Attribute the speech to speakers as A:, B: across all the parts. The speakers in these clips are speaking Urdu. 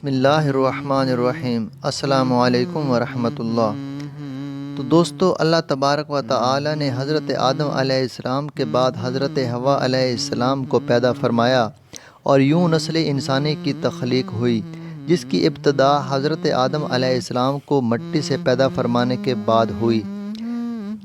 A: بسم اللہ الرحمن الرحیم۔ السلام علیکم ورحمۃ اللہ۔ تو دوستو، اللہ تبارک و تعالی نے حضرت آدم علیہ السلام کے بعد حضرت حوا علیہ السلام کو پیدا فرمایا اور یوں نسل انسانی کی تخلیق ہوئی، جس کی ابتدا حضرت آدم علیہ السلام کو مٹی سے پیدا فرمانے کے بعد ہوئی۔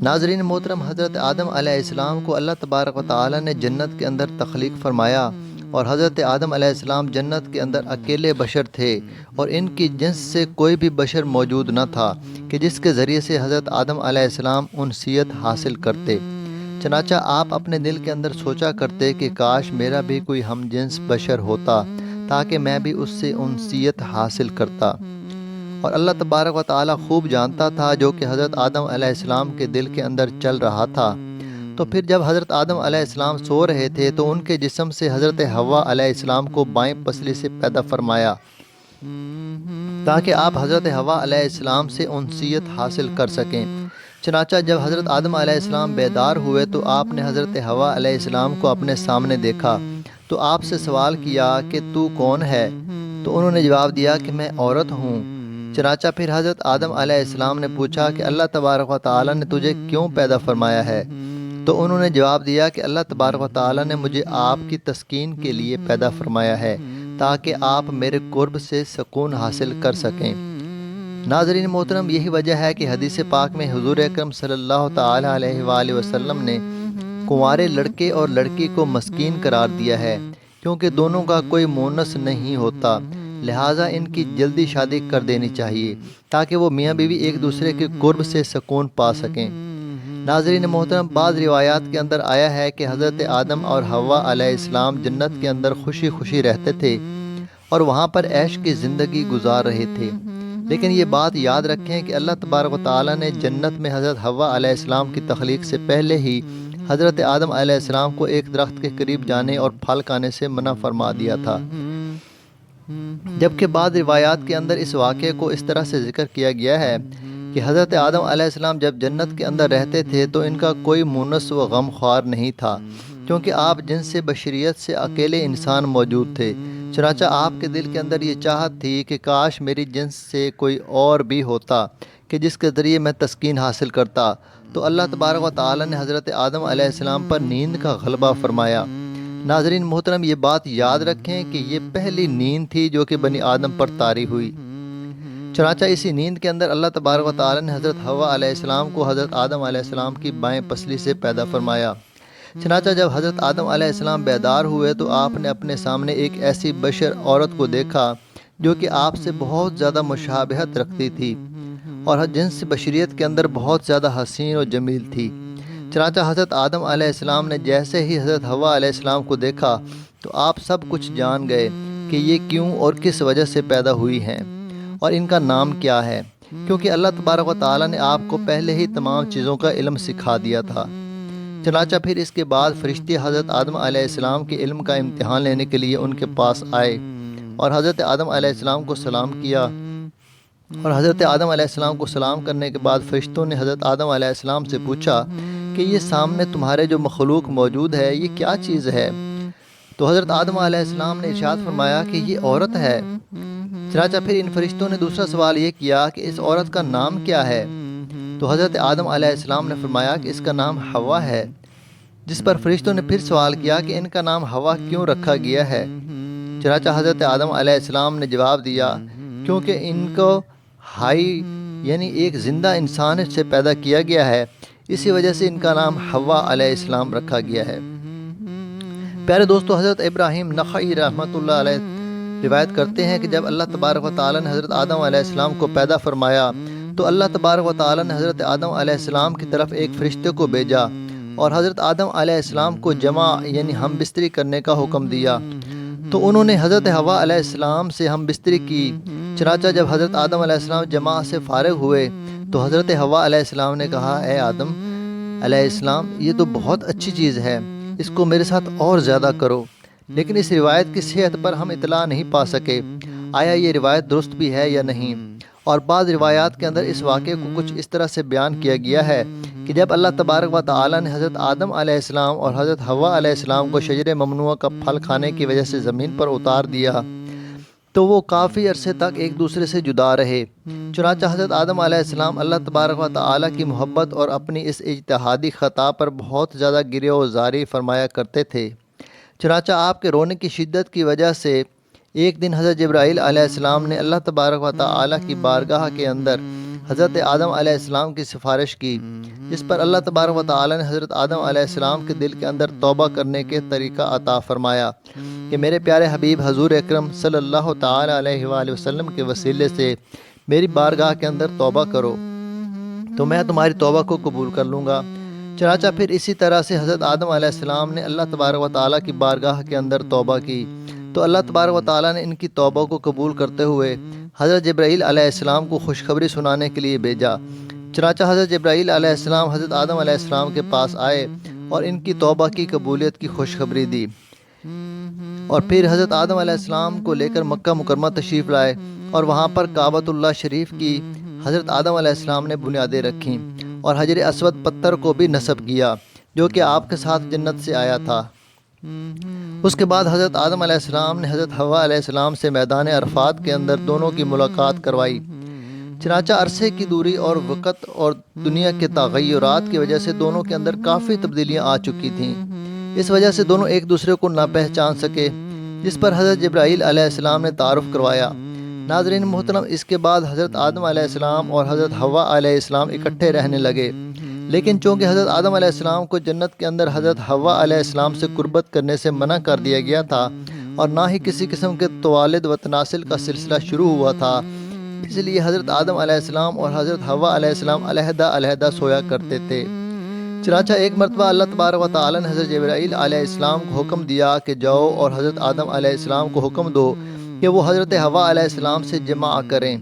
A: ناظرین محترم، حضرت آدم علیہ السلام کو اللہ تبارک و تعالی نے جنت کے اندر تخلیق فرمایا، اور حضرت آدم علیہ السلام جنت کے اندر اکیلے بشر تھے اور ان کی جنس سے کوئی بھی بشر موجود نہ تھا کہ جس کے ذریعے سے حضرت آدم علیہ السلام انسیت حاصل کرتے۔ چنانچہ آپ اپنے دل کے اندر سوچا کرتے کہ کاش میرا بھی کوئی ہم جنس بشر ہوتا تاکہ میں بھی اس سے انسیت حاصل کرتا۔ اور اللہ تبارک و تعالی خوب جانتا تھا جو کہ حضرت آدم علیہ السلام کے دل کے اندر چل رہا تھا۔ تو پھر جب حضرت آدم علیہ السلام سو رہے تھے تو ان کے جسم سے حضرت حوا علیہ السلام کو بائیں پسلی سے پیدا فرمایا تاکہ آپ حضرت حوا علیہ السلام سے انسیت حاصل کر سکیں۔ چنانچہ جب حضرت آدم علیہ السلام بیدار ہوئے تو آپ نے حضرت حوا علیہ السلام کو اپنے سامنے دیکھا تو آپ سے سوال کیا کہ تو کون ہے؟ تو انہوں نے جواب دیا کہ میں عورت ہوں۔ چنانچہ پھر حضرت آدم علیہ السلام نے پوچھا کہ اللہ تبارک و تعالی نے تجھے کیوں پیدا فرمایا ہے؟ تو انہوں نے جواب دیا کہ اللہ تبارک و تعالی نے مجھے آپ کی تسکین کے لیے پیدا فرمایا ہے تاکہ آپ میرے قرب سے سکون حاصل کر سکیں۔ ناظرین محترم، یہی وجہ ہے کہ حدیث پاک میں حضور اکرم صلی اللہ تعالی علیہ وآلہ وسلم نے کنوارے لڑکے اور لڑکی کو مسکین قرار دیا ہے، کیونکہ دونوں کا کوئی مونس نہیں ہوتا، لہٰذا ان کی جلدی شادی کر دینی چاہیے تاکہ وہ میاں بیوی ایک دوسرے کے قرب سے سکون پا سکیں۔ ناظرین محترم، بعض روایات کے اندر آیا ہے کہ حضرت آدم اور حوا علیہ السلام جنت کے اندر خوشی خوشی رہتے تھے اور وہاں پر عیش کی زندگی گزار رہے تھے، لیکن یہ بات یاد رکھیں کہ اللہ تبارک و تعالی نے جنت میں حضرت حوا علیہ السلام کی تخلیق سے پہلے ہی حضرت آدم علیہ السلام کو ایک درخت کے قریب جانے اور پھل کھانے سے منع فرما دیا تھا، جبکہ بعض روایات کے اندر اس واقعے کو اس طرح سے ذکر کیا گیا ہے کہ حضرت آدم علیہ السلام جب جنت کے اندر رہتے تھے تو ان کا کوئی مونس و غم خوار نہیں تھا، کیونکہ آپ جنس بشریت سے اکیلے انسان موجود تھے۔ چنانچہ آپ کے دل کے اندر یہ چاہت تھی کہ کاش میری جنس سے کوئی اور بھی ہوتا کہ جس کے ذریعے میں تسکین حاصل کرتا۔ تو اللہ تبارک و تعالی نے حضرت آدم علیہ السلام پر نیند کا غلبہ فرمایا۔ ناظرین محترم، یہ بات یاد رکھیں کہ یہ پہلی نیند تھی جو کہ بنی آدم پر طاری ہوئی۔ چنانچہ اسی نیند کے اندر اللہ تبارک و تعالی نے حضرت حوا علیہ السلام کو حضرت آدم علیہ السلام کی بائیں پسلی سے پیدا فرمایا۔ چنانچہ جب حضرت آدم علیہ السلام بیدار ہوئے تو آپ نے اپنے سامنے ایک ایسی بشر عورت کو دیکھا جو کہ آپ سے بہت زیادہ مشابہت رکھتی تھی اور جنس بشریت کے اندر بہت زیادہ حسین و جمیل تھی۔ چنانچہ حضرت آدم علیہ السلام نے جیسے ہی حضرت حوا علیہ السلام کو دیکھا تو آپ سب کچھ جان گئے کہ یہ کیوں اور کس وجہ سے پیدا ہوئی ہیں اور ان کا نام کیا ہے، کیونکہ اللہ تبارک و تعالی نے آپ کو پہلے ہی تمام چیزوں کا علم سکھا دیا تھا۔ چنانچہ پھر اس کے بعد فرشتے حضرت آدم علیہ السلام کے علم کا امتحان لینے کے لیے ان کے پاس آئے اور حضرت آدم علیہ السلام کو سلام کیا، اور حضرت آدم علیہ السلام کو سلام کرنے کے بعد فرشتوں نے حضرت آدم علیہ السلام سے پوچھا کہ یہ سامنے تمہارے جو مخلوق موجود ہے یہ کیا چیز ہے؟ تو حضرت آدم علیہ السلام نے ارشاد فرمایا کہ یہ عورت ہے۔ چنانچہ پھر ان فرشتوں نے دوسرا سوال یہ کیا کہ اس عورت کا نام کیا ہے؟ تو حضرت آدم علیہ السلام نے فرمایا کہ اس کا نام حوا ہے، جس پر فرشتوں نے پھر سوال کیا کہ ان کا نام حوا کیوں رکھا گیا ہے؟ چنانچہ حضرت آدم علیہ السلام نے جواب دیا کیونکہ ان کو حی یعنی ایک زندہ انسان سے پیدا کیا گیا ہے، اسی وجہ سے ان کا نام حوا علیہ السلام رکھا گیا ہے۔ پیارے دوستو، حضرت ابراہیم نخعی رحمۃ اللہ علیہ روایت کرتے ہیں کہ جب اللہ تبارک و تعالی نے حضرت آدم علیہ السلام کو پیدا فرمایا تو اللہ تبارک و تعالی نے حضرت آدم علیہ السلام کی طرف ایک فرشتے کو بھیجا اور حضرت آدم علیہ السلام کو جمع یعنی ہم بستری کرنے کا حکم دیا، تو انہوں نے حضرت حوا علیہ السلام سے ہم بستری کی۔ چنانچہ جب حضرت آدم علیہ السلام جمع سے فارغ ہوئے تو حضرت حوا علیہ السلام نے کہا، اے آدم علیہ السلام، یہ تو بہت اچھی چیز ہے، اس کو میرے ساتھ اور زیادہ کرو۔ لیکن اس روایت کی صحت پر ہم اطلاع نہیں پا سکے، آیا یہ روایت درست بھی ہے یا نہیں، اور بعض روایات کے اندر اس واقعے کو کچھ اس طرح سے بیان کیا گیا ہے کہ جب اللہ تبارک و تعالی نے حضرت آدم علیہ السلام اور حضرت حوا علیہ السلام کو شجر ممنوعہ کا پھل کھانے کی وجہ سے زمین پر اتار دیا تو وہ کافی عرصے تک ایک دوسرے سے جدا رہے۔ چنانچہ حضرت آدم علیہ السلام اللہ تبارک و تعالیٰ کی محبت اور اپنی اس اجتہادی خطا پر بہت زیادہ گریہ و زاری فرمایا کرتے تھے۔ چنانچہ آپ کے رونے کی شدت کی وجہ سے ایک دن حضرت جبرائیل علیہ السلام نے اللہ تبارک و تعالیٰ کی بارگاہ کے اندر حضرت آدم علیہ السلام کی سفارش کی، جس پر اللہ تبارک و تعالیٰ نے حضرت آدم علیہ السلام کے دل کے اندر توبہ کرنے کے طریقہ عطا فرمایا کہ میرے پیارے حبیب حضور اکرم صلی اللہ تعالیٰ علیہ وآلہ وسلم کے وسیلے سے میری بارگاہ کے اندر توبہ کرو تو میں تمہاری توبہ کو قبول کر لوں گا۔ چنانچہ پھر اسی طرح سے حضرت آدم علیہ السلام نے اللہ تبارک و تعالیٰ کی بارگاہ کے اندر توبہ کی تو اللہ تبارک و تعالیٰ نے ان کی توبہ کو قبول کرتے ہوئے حضرت جبرائیل علیہ السلام کو خوشخبری سنانے کے لیے بھیجا۔ چنانچہ حضرت جبرائیل علیہ السلام حضرت آدم علیہ السلام کے پاس آئے اور ان کی توبہ کی قبولیت کی خوشخبری دی، اور پھر حضرت آدم علیہ السلام کو لے کر مکہ مکرمہ تشریف لائے اور وہاں پر کعبۃ اللہ شریف کی حضرت آدم علیہ السلام نے بنیادیں رکھیں اور حجر اسود پتھر کو بھی نصب کیا جو کہ آپ کے ساتھ جنت سے آیا تھا۔ اس کے بعد حضرت آدم علیہ السلام نے حضرت حوا علیہ السلام سے میدان عرفات کے اندر دونوں کی ملاقات کروائی۔ چنانچہ عرصے کی دوری اور وقت اور دنیا کے تغیرات کی وجہ سے دونوں کے اندر کافی تبدیلیاں آ چکی تھیں، اس وجہ سے دونوں ایک دوسرے کو نہ پہچان سکے، جس پر حضرت جبرائیل علیہ السلام نے تعارف کروایا۔ ناظرین محترم، اس کے بعد حضرت آدم علیہ السلام اور حضرت حوا علیہ السلام اکٹھے رہنے لگے، لیکن چونکہ حضرت آدم علیہ السلام کو جنت کے اندر حضرت حوا علیہ السلام سے قربت کرنے سے منع کر دیا گیا تھا اور نہ ہی کسی قسم کے توالد و تناسل کا سلسلہ شروع ہوا تھا، اس لیے حضرت آدم علیہ السلام اور حضرت حوا علیہ السلام علیحدہ علیحدہ سویا کرتے تھے۔ چنانچہ ایک مرتبہ اللہ تبارک و تعالیٰ نے حضرت جبرائیل علیہ السلام کو حکم دیا کہ جاؤ اور حضرت آدم علیہ السلام کو حکم دو کہ وہ حضرت حوا علیہ السلام سے جمع کریں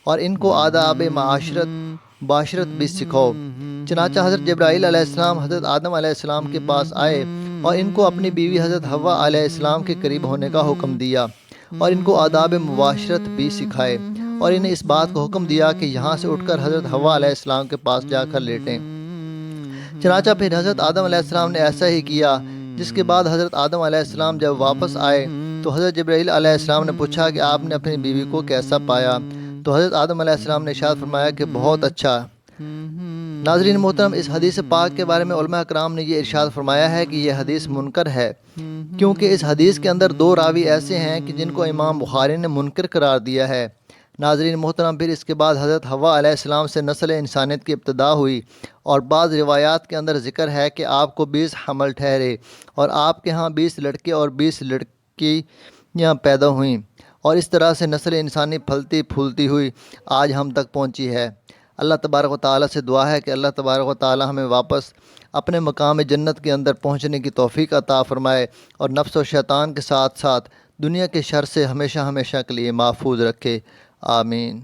A: اور ان کو آداب معاشرت بھی سکھاؤ۔ چنانچہ حضرت جبرائیل علیہ السلام حضرت آدم علیہ السلام کے پاس آئے اور ان کو اپنی بیوی حضرت حوا علیہ السلام کے قریب ہونے کا حکم دیا اور ان کو آداب معاشرت بھی سکھائے اور انہیں اس بات کو حکم دیا کہ یہاں سے اٹھ کر حضرت حوا علیہ السلام کے پاس جا کر لیٹیں۔ چنانچہ پھر حضرت آدم علیہ السلام نے ایسا ہی کیا، جس کے بعد حضرت آدم علیہ السلام جب واپس آئے تو حضرت جبرائیل علیہ السلام نے پوچھا کہ آپ نے اپنی بیوی کو کیسا پایا؟ تو حضرت آدم علیہ السلام نے ارشاد فرمایا کہ بہت اچھا۔ ناظرین محترم، اس حدیث پاک کے بارے میں علماء اکرام نے یہ ارشاد فرمایا ہے کہ یہ حدیث منکر ہے، کیونکہ اس حدیث کے اندر دو راوی ایسے ہیں کہ جن کو امام بخاری نے منکر قرار دیا ہے۔ ناظرین محترم، پھر اس کے بعد حضرت حوا علیہ السلام سے نسل انسانیت کی ابتدا ہوئی اور بعض روایات کے اندر ذکر ہے کہ آپ کو 20 حمل ٹھہرے اور آپ کے ہاں 20 لڑکے اور 20 لڑکیاں پیدا ہوئیں، اور اس طرح سے نسل انسانی پھلتی پھولتی ہوئی آج ہم تک پہنچی ہے۔ اللہ تبارک و تعالیٰ سے دعا ہے کہ اللہ تبارک و تعالیٰ ہمیں واپس اپنے مقام جنت کے اندر پہنچنے کی توفیق عطا فرمائے اور نفس و شیطان کے ساتھ ساتھ دنیا کے شر سے ہمیشہ ہمیشہ کے لیے محفوظ رکھے۔ آمین۔